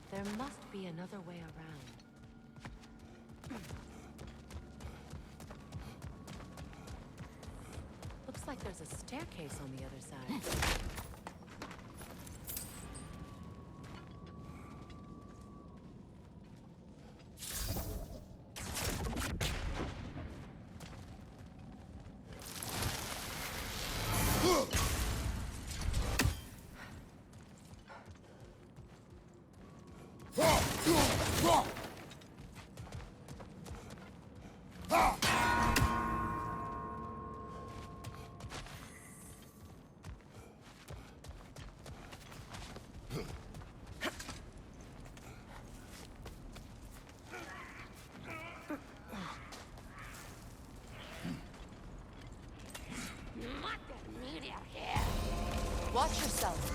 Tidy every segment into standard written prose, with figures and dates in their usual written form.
There must be another way around. Looks like there's a staircase on the other side. Watch yourself.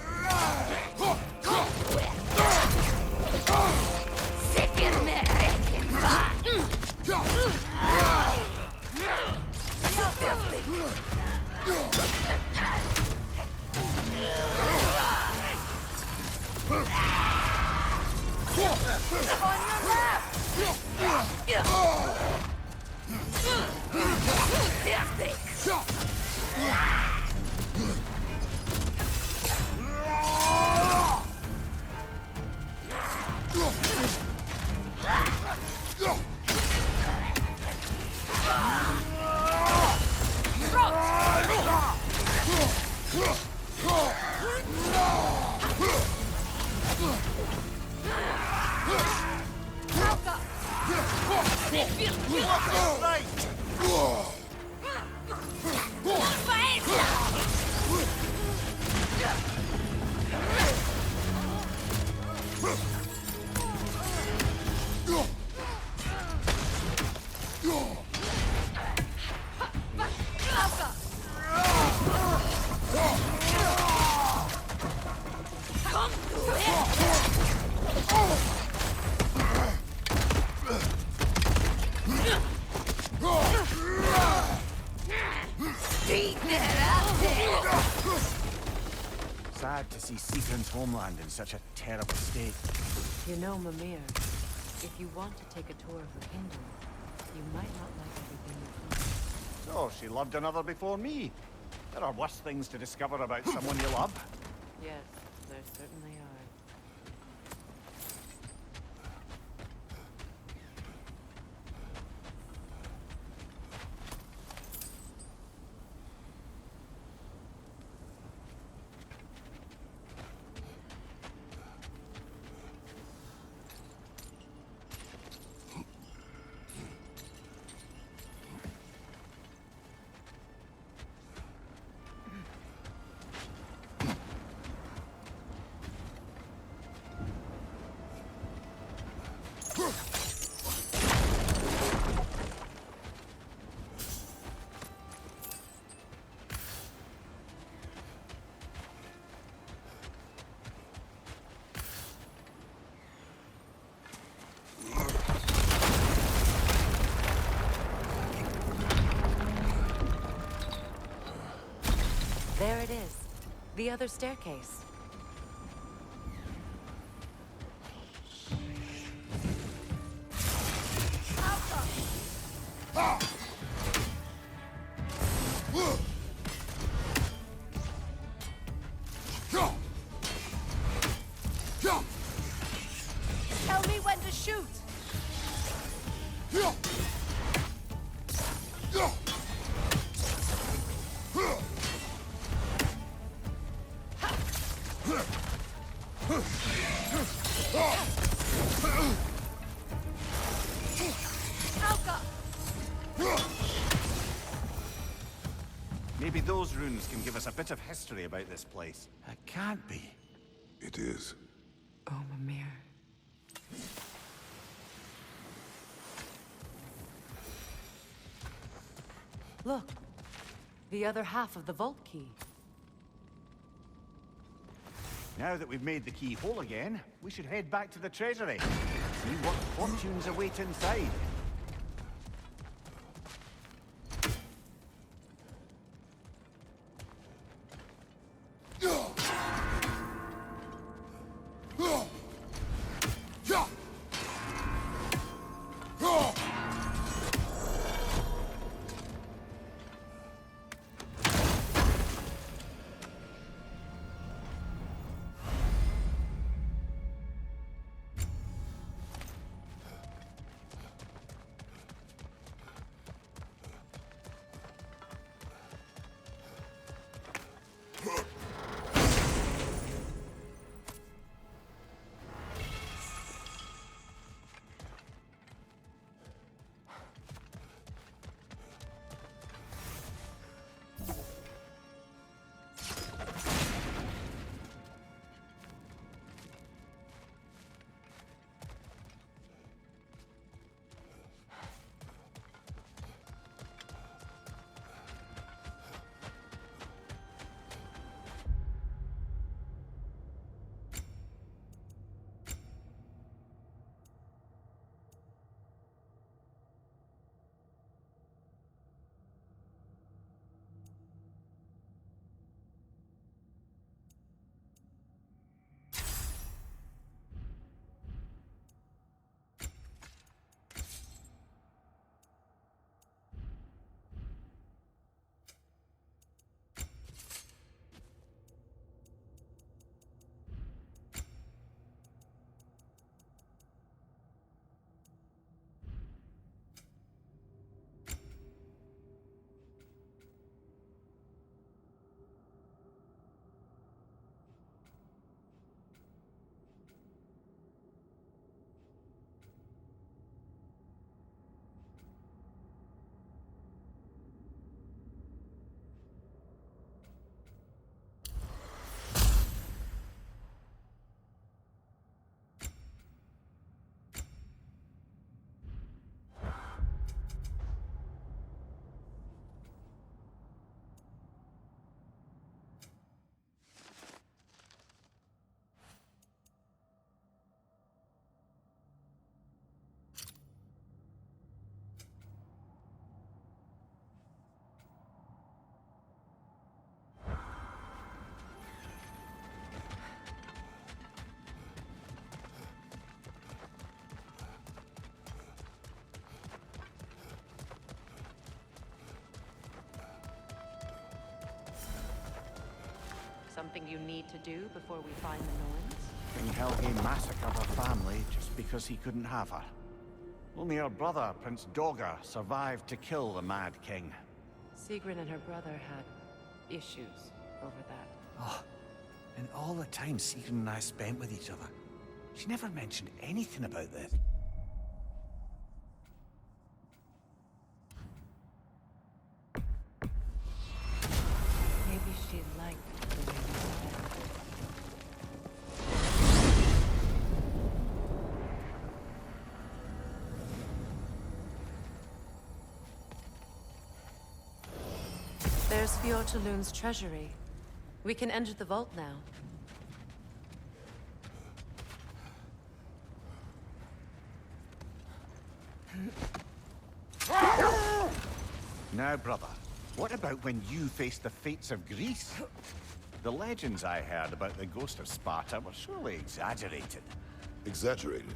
Sad to see Seagram's homeland in such a terrible state. You know, Mimir, if you want to take a tour of the kingdom, you might not like everything you find. So, she loved another before me. There are worse things to discover about someone you love. Yes, there certainly are. There it is. The other staircase. Tell me when to shoot. Maybe those runes can give us a bit of history about this place. It can't be. It is. Oh, Mimir. Look. The other half of the vault key. Now that we've made the key whole again, we should head back to the treasury. See what fortunes await inside. something you need to do before we find the Norns? King Helge massacred her family just because he couldn't have her. Only her brother, Prince Dogger, survived to kill the Mad King. Sigrun and her brother had issues over that. Oh, and all the time Sigrun and I spent with each other, she never mentioned anything about this. Maybe she liked the way we spent. There's Fjortulun's treasury. We can enter the vault now. Now, brother, what about when you faced the fates of Greece? The legends I heard about the ghost of Sparta were surely exaggerated. Exaggerated?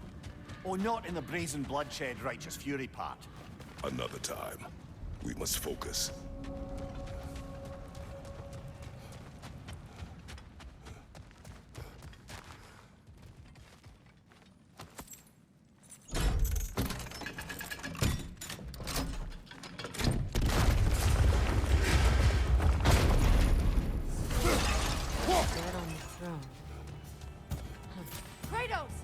Oh, not in the brazen bloodshed righteous fury part. Another time. We must focus. Dead on the throne. Kratos!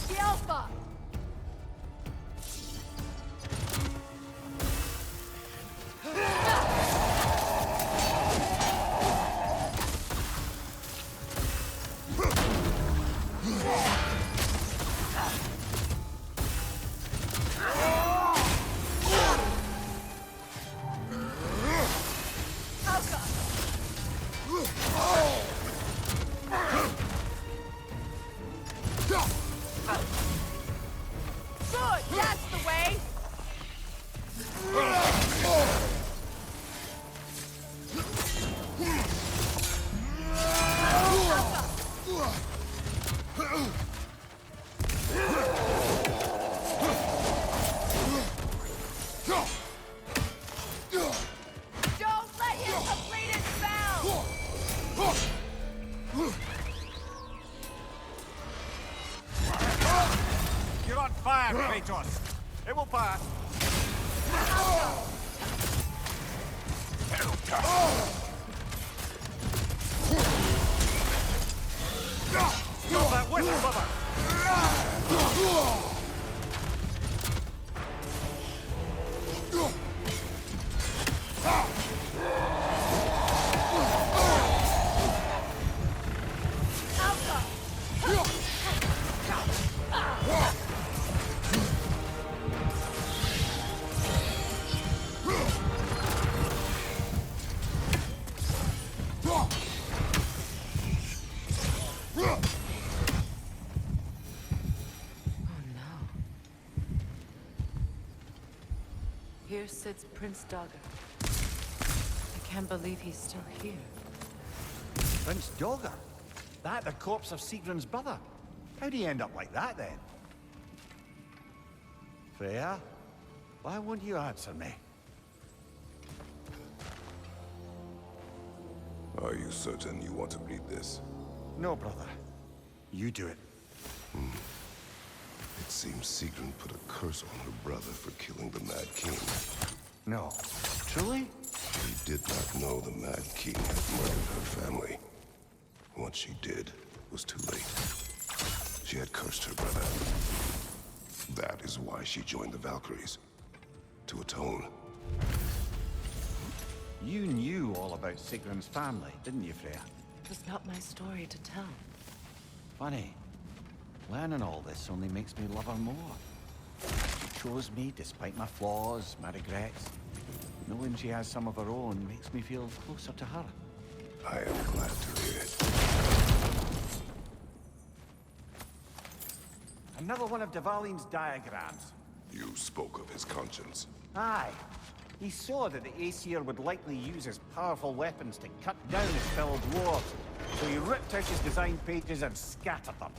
The Alpha! Good! That's the way! Don't let him complete his spell! You're on fire, Kratos! It will pass! Stop that whistle, brother! Oh no. Here sits Prince Dogger. I can't believe he's still here. Prince Dogger? That the corpse of Sigrun's brother? How'd he end up like that, then? Freya? Why won't you answer me? Are you certain you want to read this? No, brother. You do it. It seems Sigrun put a curse on her brother for killing the Mad King. No. Truly? He did not know the Mad King had murdered her family. What she did was too late. She had cursed her brother. That is why she joined the Valkyries. To atone. You knew all about Sigrun's family, didn't you, Freya? It was not my story to tell. Funny. Learning all this only makes me love her more. She chose me despite my flaws, my regrets. Knowing she has some of her own makes me feel closer to her. I am glad to hear it. Another one of Dvalin's diagrams. You spoke of his conscience. Aye. He saw that the Aesir would likely use his powerful weapons to cut down his fellow dwarves, so he ripped out his design pages and scattered them.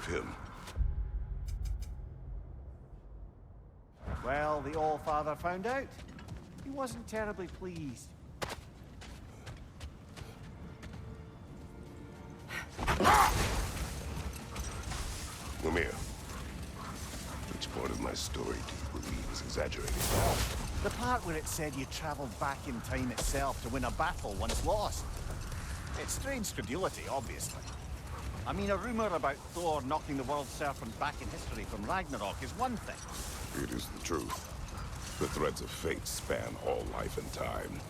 him. Well, the All-Father found out. He wasn't terribly pleased. Mimir, which part of my story do you believe is exaggerated? The part where it said you traveled back in time itself to win a battle once lost. It's strange credulity, obviously. I mean, a rumor about Thor knocking the world serpent back in history from Ragnarok is one thing. It is the truth. The threads of fate span all life and time.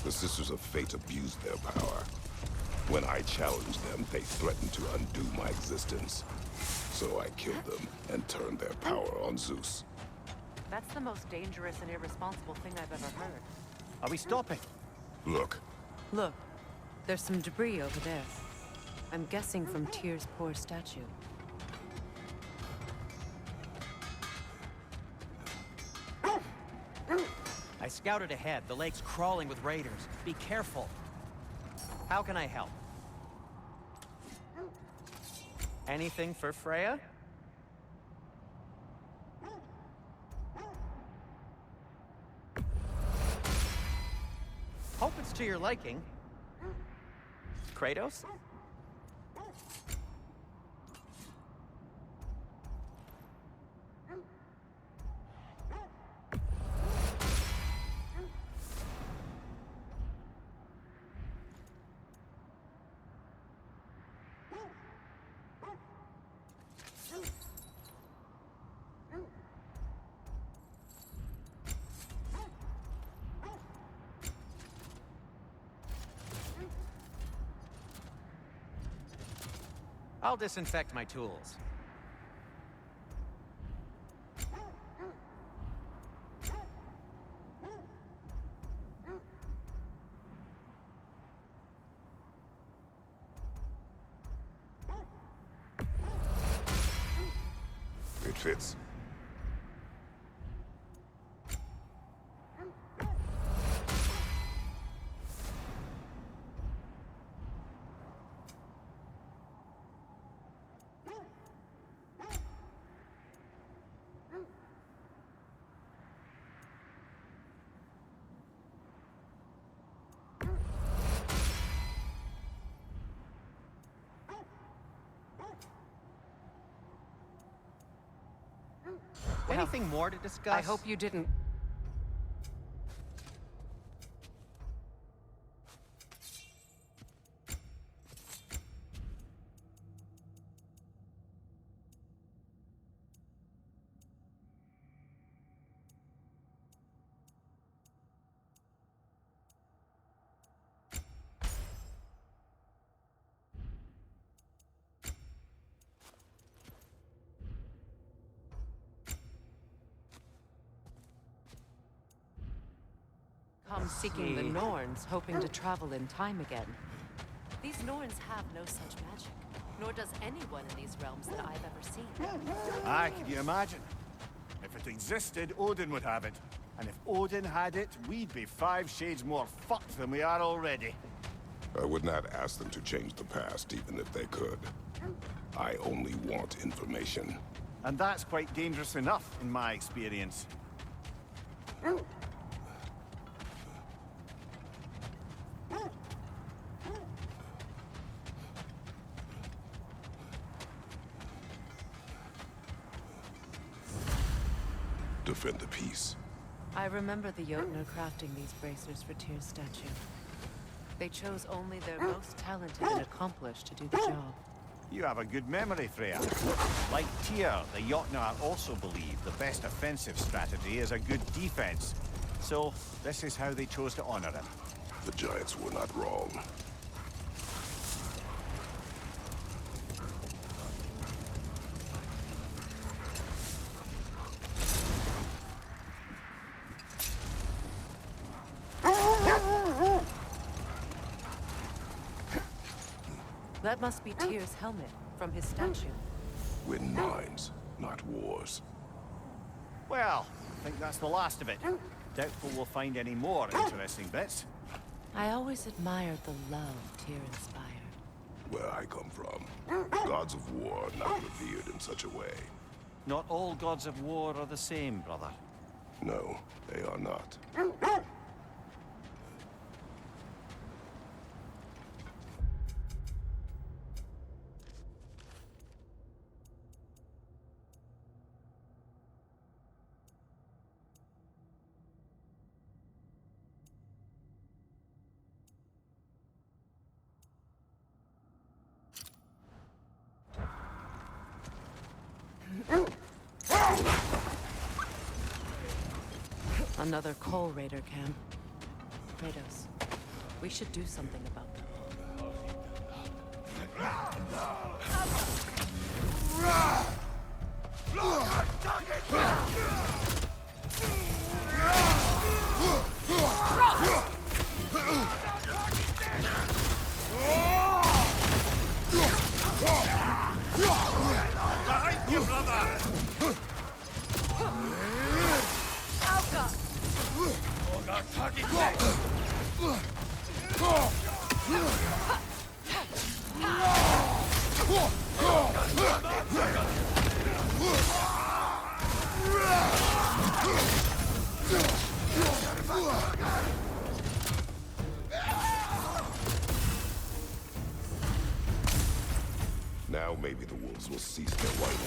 The Sisters of Fate abused their power. When I challenged them, they threatened to undo my existence. So I killed them and turned their power on Zeus. That's the most dangerous and irresponsible thing I've ever heard. Are we stopping? Look, Look, there's some debris over there. I'm guessing from Tyr's poor statue. I scouted ahead. The lake's crawling with raiders. Be careful. How can I help? Anything for Freya? Hope it's to your liking. Kratos? I'll disinfect my tools. it fits. Anything more to discuss? I hope you didn't... come seeking the Norns, hoping to travel in time again. These Norns have no such magic, nor does anyone in these realms that I've ever seen. Aye, can you imagine? If it existed, Odin would have it. And if Odin had it, we'd be 5 shades more fucked than we are already. I would not ask them to change the past, even if they could. I only want information. And that's quite dangerous enough, in my experience. Defend the peace. I remember the Jotnar crafting these bracers for Tyr's statue. They chose only their most talented and accomplished to do the job. You have a good memory, Freya. Like Tyr, the Jotnar also believe the best offensive strategy is a good defense. So, this is how they chose to honor him. The Giants were not wrong. That must be Tyr's helmet from his statue. Win minds, not wars. Well, I think that's the last of it. Doubtful we'll find any more interesting bits. I always admired the love Tyr inspired. Where I come from, gods of war are not revered in such a way. Not all gods of war are the same, brother. No, they are not. Another Coal Raider camp. Kratos, we should do something about them. Now maybe the wolves will cease their whining.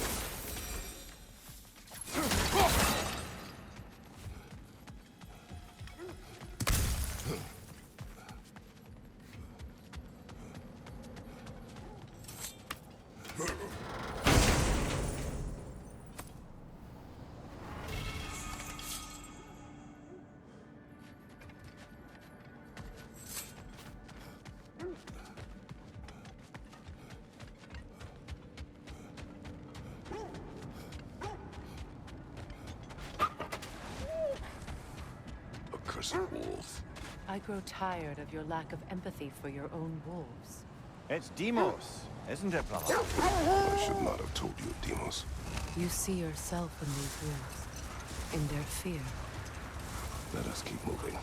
Accursed wolf. I grow tired of your lack of empathy for your own wolves. It's Deimos, isn't it, brother? I should not have told you, Deimos. You see yourself in these wolves, in their fear. Let us keep moving.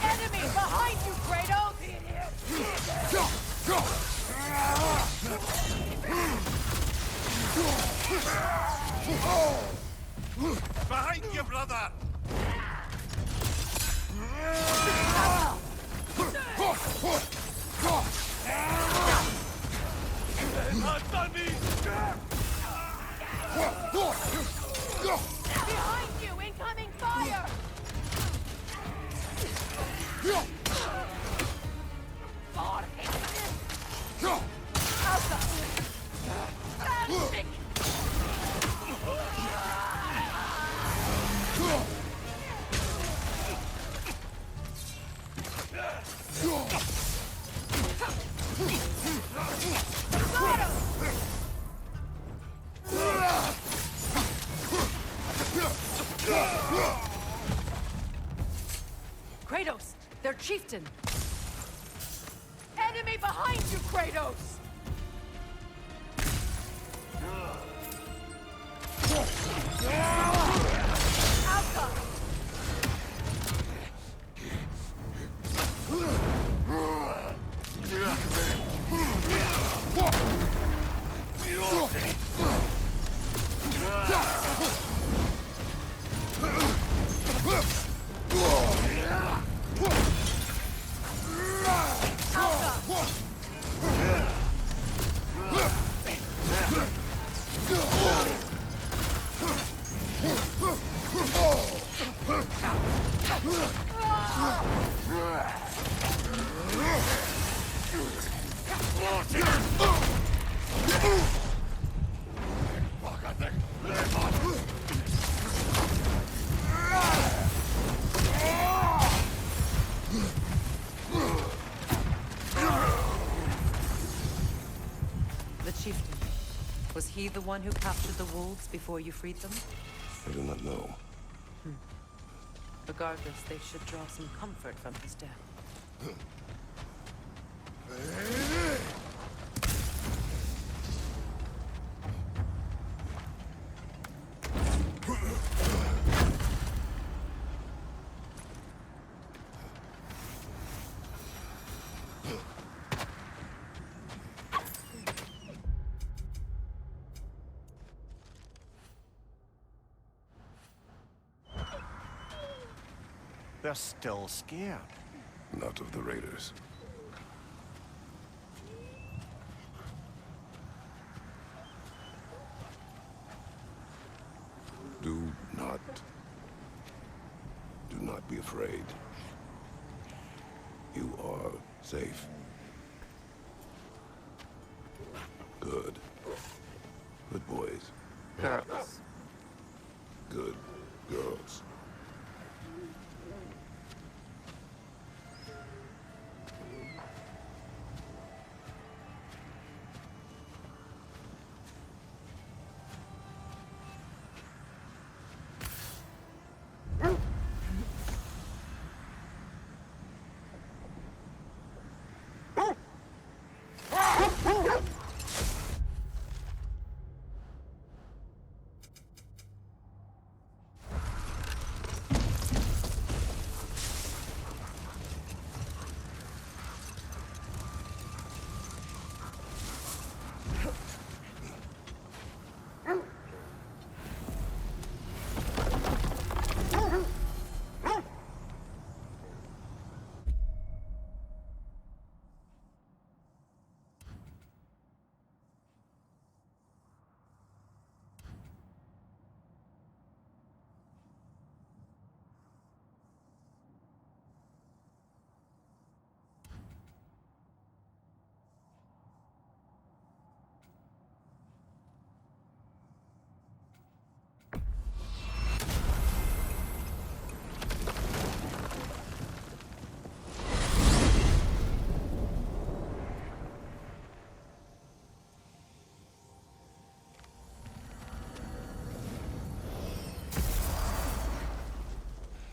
Enemy behind you, Kratos! Behind you, brother! Behind you! Incoming fire! Kratos, their chieftain! Enemy behind you, Kratos! The chieftain. Was he the one who captured the wolves before you freed them? I do not know. Regardless, they should draw some comfort from his death. They're still scared. Not of the raiders. Do not be afraid. You are safe. Good. Good boys. Girls. Good girls.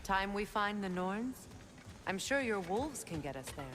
Time we find the Norns? I'm sure your wolves can get us there.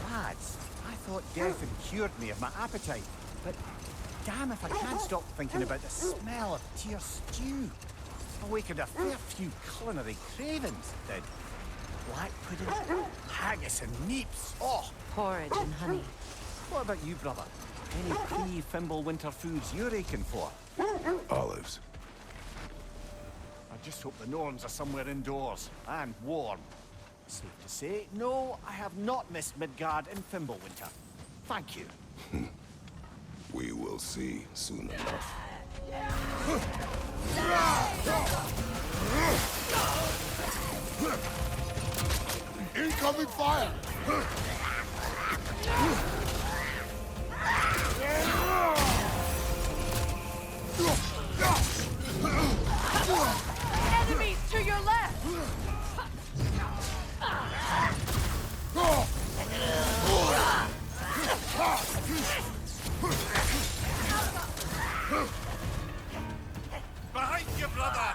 Lads, I thought death had cured me of my appetite, but damn if I can't stop thinking about the smell of tear stew. Awakened a fair few culinary cravings, did. Black pudding, haggis and neeps. Oh, Porridge and honey. what about you, brother? Any pre-Fimble winter foods you're aching for? Olives. I just hope the Norns are somewhere indoors and warm. Safe to say, no, I have not missed Midgard in Fimbulwinter. Thank you. We will see soon enough. Incoming fire! Enemies to your left! Behind you, brother!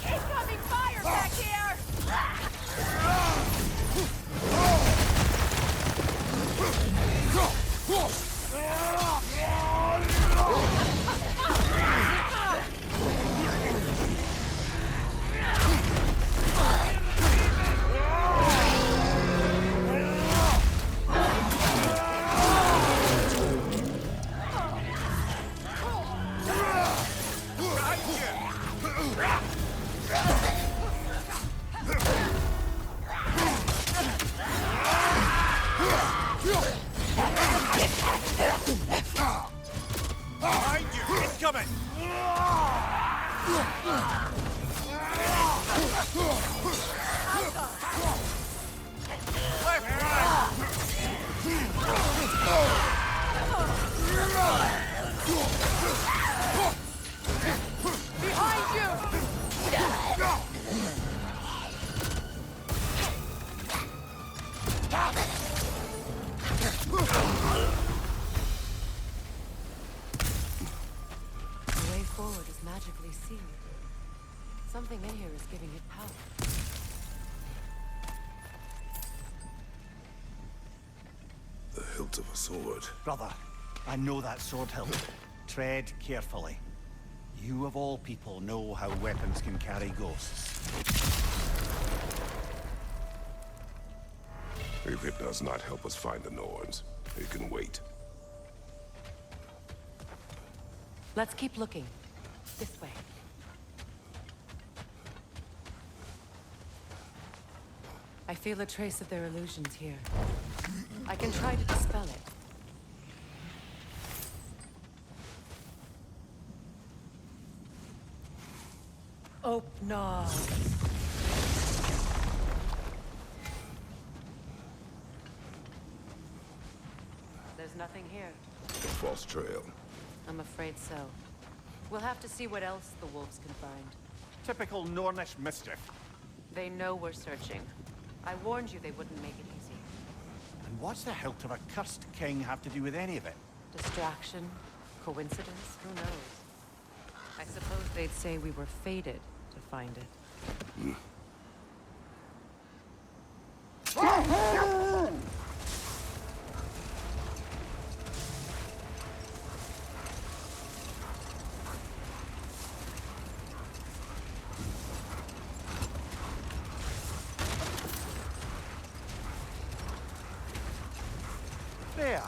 Incoming fire back here! Behind you! Incoming! Left, right! Behind you! The way forward is magically sealed. Something in here is giving it power. The hilt of a sword. Brother, I know that sword hilt. Tread carefully. You of all people know how weapons can carry ghosts. If it does not help us find the Norns, it can wait. Let's keep looking. This way. I feel a trace of their illusions here. I can try to dispel it. Oh, no. There's nothing here. A false trail. I'm afraid so. We'll have to see what else the wolves can find. Typical Nornish mischief. They know we're searching. I warned you they wouldn't make it easy. And what's the hilt of a cursed king have to do with any of it? Distraction? Coincidence? Who knows? I suppose they'd say we were fated to find it. There.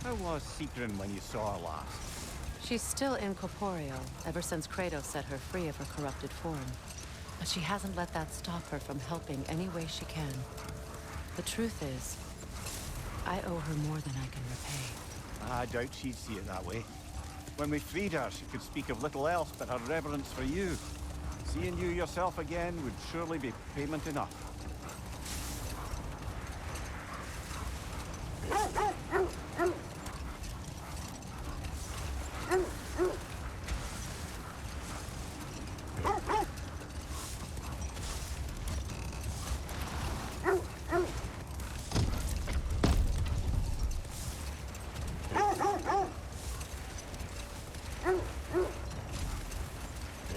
How was Secret when you saw her last? She's still incorporeal, ever since Kratos set her free of her corrupted form. But she hasn't let that stop her from helping any way she can. The truth is, I owe her more than I can repay. I doubt she'd see it that way. When we freed her, she could speak of little else but her reverence for you. Seeing you yourself again would surely be payment enough.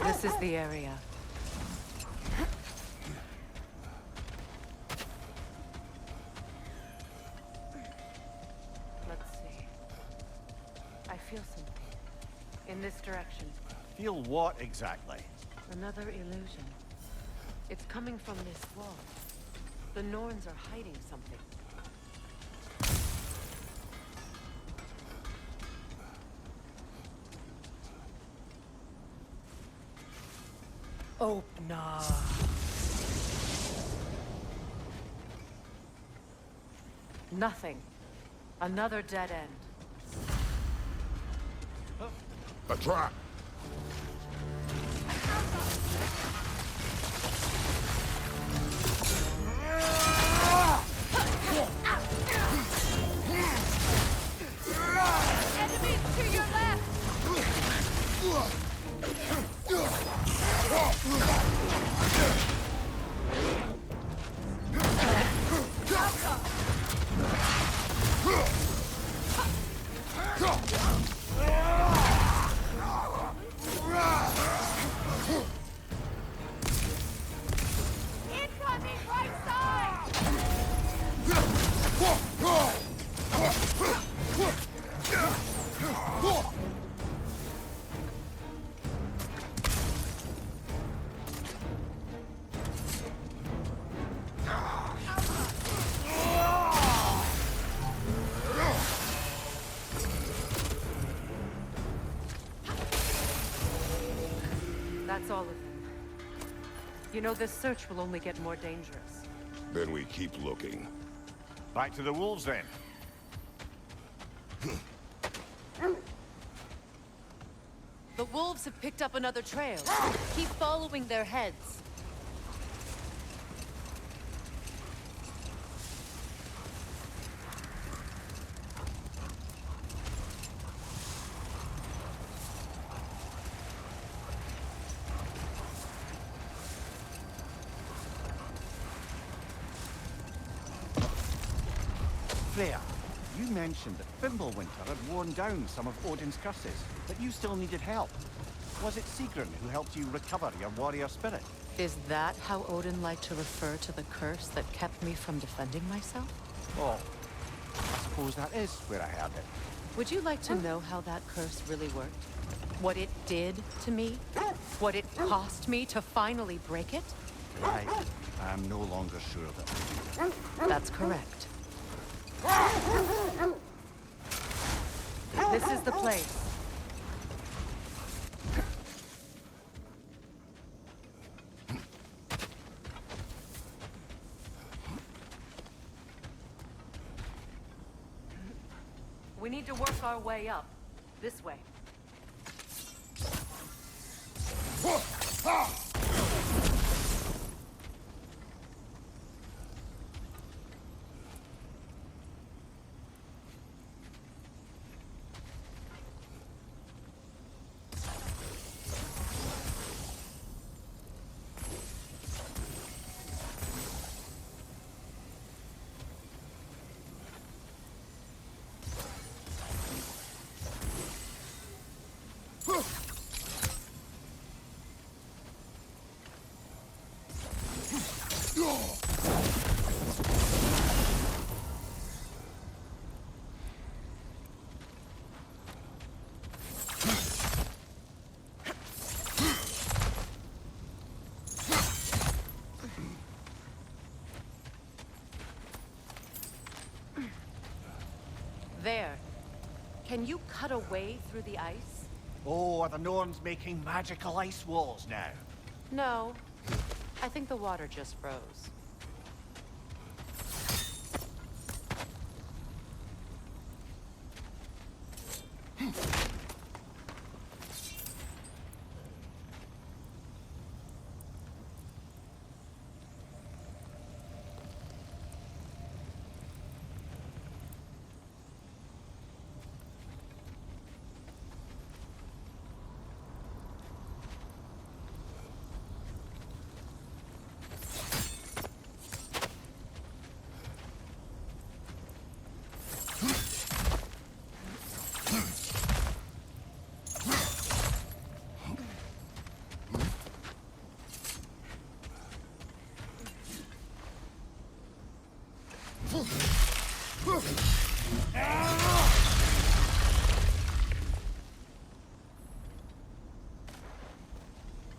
This is the area. Let's see. I feel something. In this direction. Feel what exactly? Another illusion. It's coming from this wall. The Norns are hiding something. Opener. Nothing. Another dead end. A trap. Enemies to your left! Incoming right side! That's all of them. You know, this search will only get more dangerous. Then we keep looking. Back to the wolves then. The wolves have picked up another trail. Keep following their heads. Freya, you mentioned that Fimbulwinter had worn down some of Odin's curses, but you still needed help. Was it Sigrun who helped you recover your warrior spirit? Is that how Odin liked to refer to the curse that kept me from defending myself? Oh, I suppose that is where I heard it. Would you like to know how that curse really worked? What it did to me? What it cost me to finally break it? I'm no longer sure of it. That's correct. This is the place. We need to work our way up. This way. There. Can you cut a way through the ice? Oh, are the Norns making magical ice walls now? No. I think the water just froze.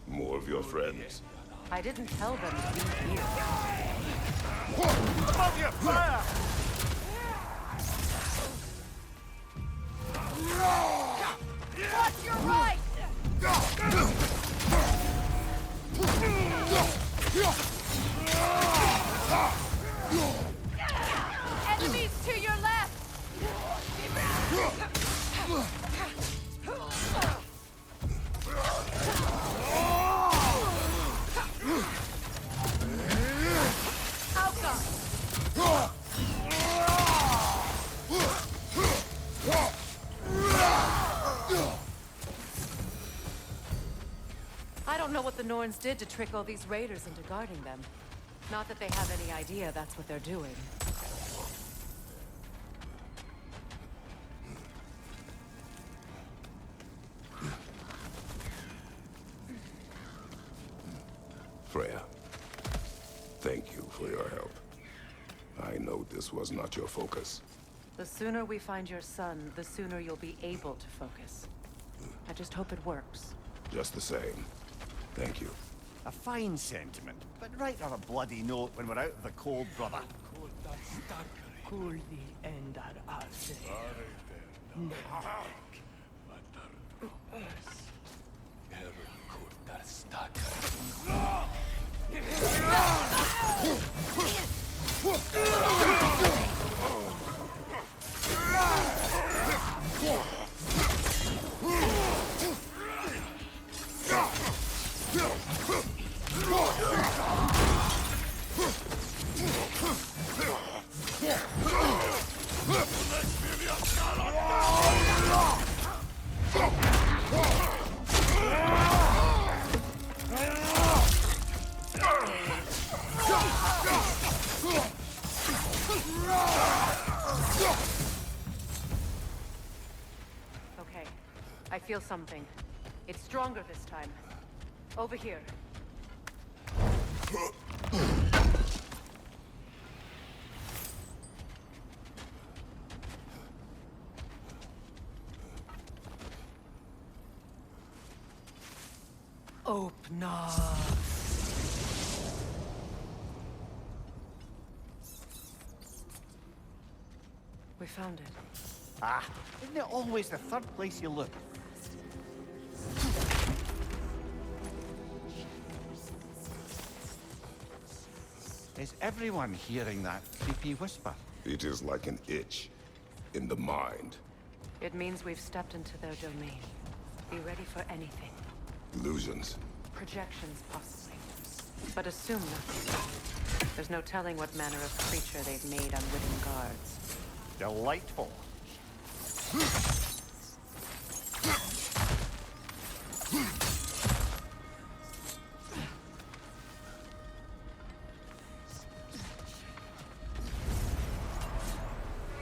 More of your friends. I didn't tell them to be here. Above you! Fire! Watch your right! Enemies to your left! Outguard! I don't know what the Norns did to trick all these raiders into guarding them. Not that they have any idea that's what they're doing. Freya, thank you for your help. I know this was not your focus. The sooner we find your son, the sooner you'll be able to focus. I just hope it works. Just the same. Thank you. A fine sentiment, but write her a bloody note when we're out of the cold, brother. Okay. I feel something. It's stronger this time. Over here. Open up. We found it. Ah, isn't it always the third place you look? Is everyone hearing that creepy whisper? It is like an itch in the mind. It means we've stepped into their domain. Be ready for anything. Illusions. Projections, possibly. But assume nothing. There's no telling what manner of creature they've made unwitting guards. Delightful.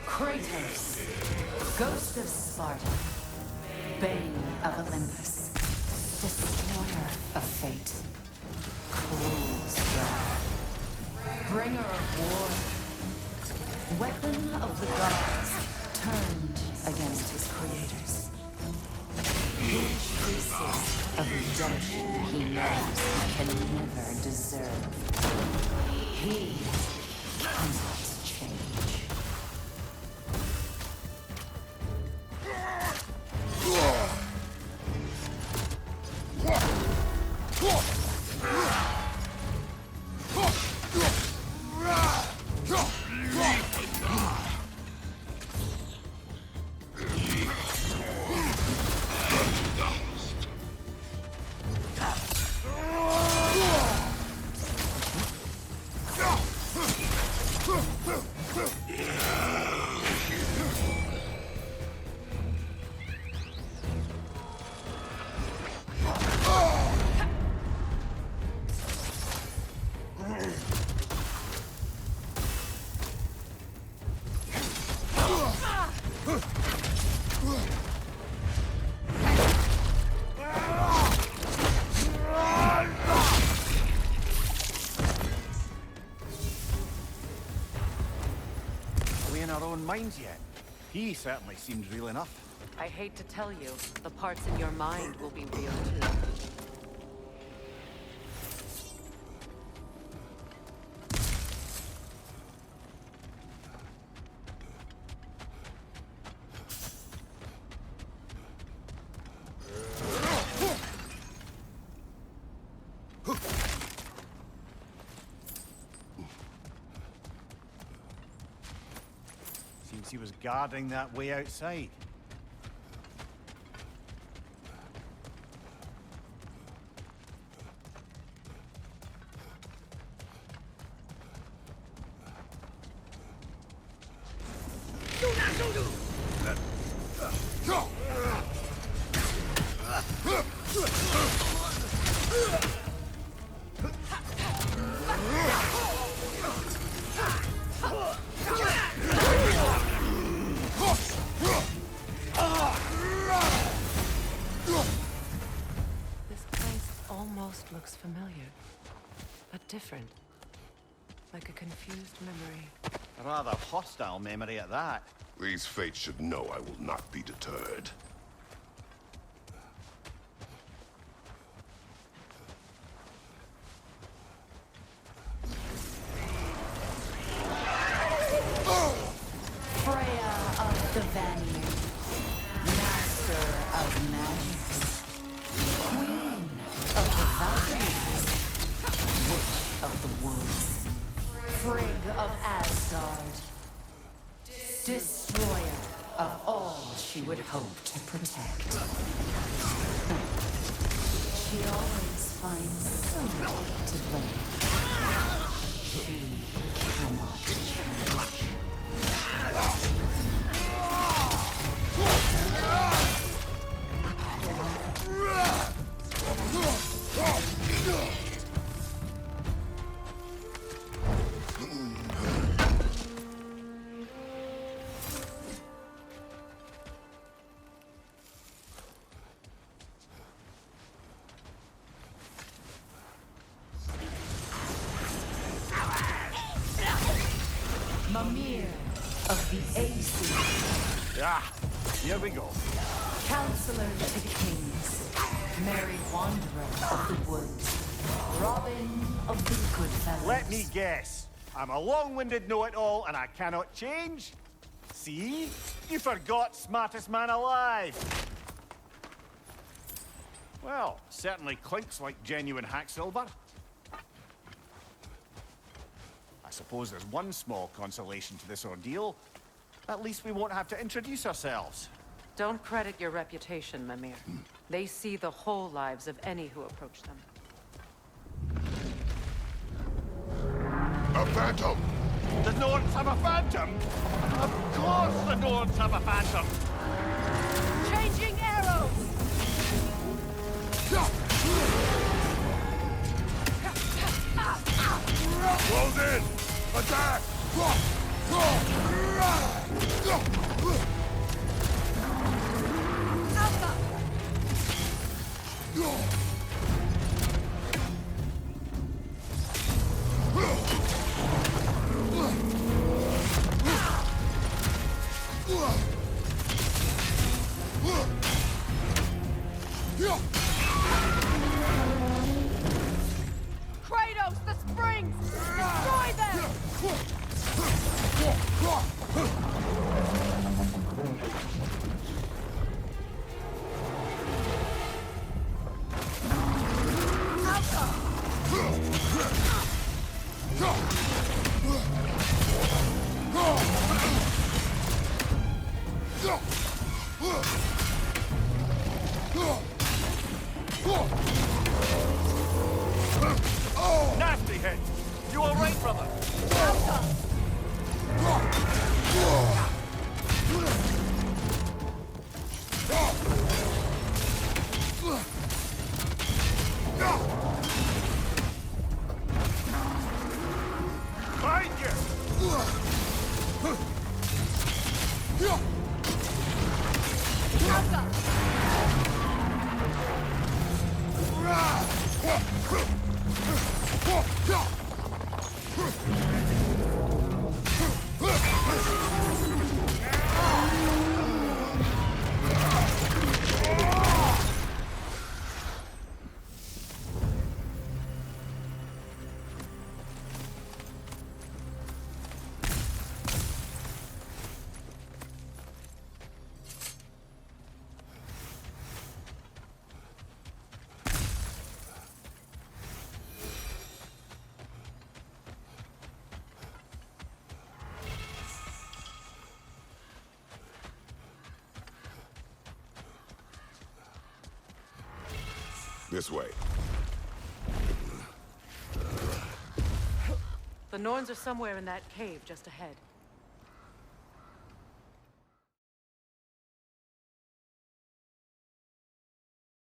Kratos, Ghost of Sparta, Bane of Olympus, Destroyer of Fate, Cruel Strike, Bringer of War, Weapon of the Gods, turned against his creators. Each priestess of redemption he knows he can never deserve. He cannot change. Are we in our own minds yet? He certainly seems real enough. I hate to tell you, the parts in your mind will be real too. Seems he was guarding that way outside. This place almost looks familiar, but different. Like a confused memory. A rather hostile memory at that. These fates should know I will not be deterred. Freya of the Vanir, master of magics, queen of the Valkyries, witch of the woods, Frigg of Asgard, destroyer of all she would hope to protect. She always finds someone to blame. She cannot change. Mimir of the Aesir, Ah, here we go. counselor to the kings, merry wanderer of the woods, Robin of the Goodfellas. Let me guess. I'm a long-winded know-it-all and I cannot change? See? You forgot smartest man alive. Well, certainly clinks like genuine hack silver. I suppose there's one small consolation to this ordeal. At least we won't have to introduce ourselves. Don't credit your reputation, Mimir. They see the whole lives of any who approach them. A phantom! The Nords have a phantom? Of course the Nords have a phantom! Changing arrows! Close in! Attack! Kratos, the springs! Destroy them! Nasty hit! You all right, brother? Behind you! This way. The Norns are somewhere in that cave just ahead.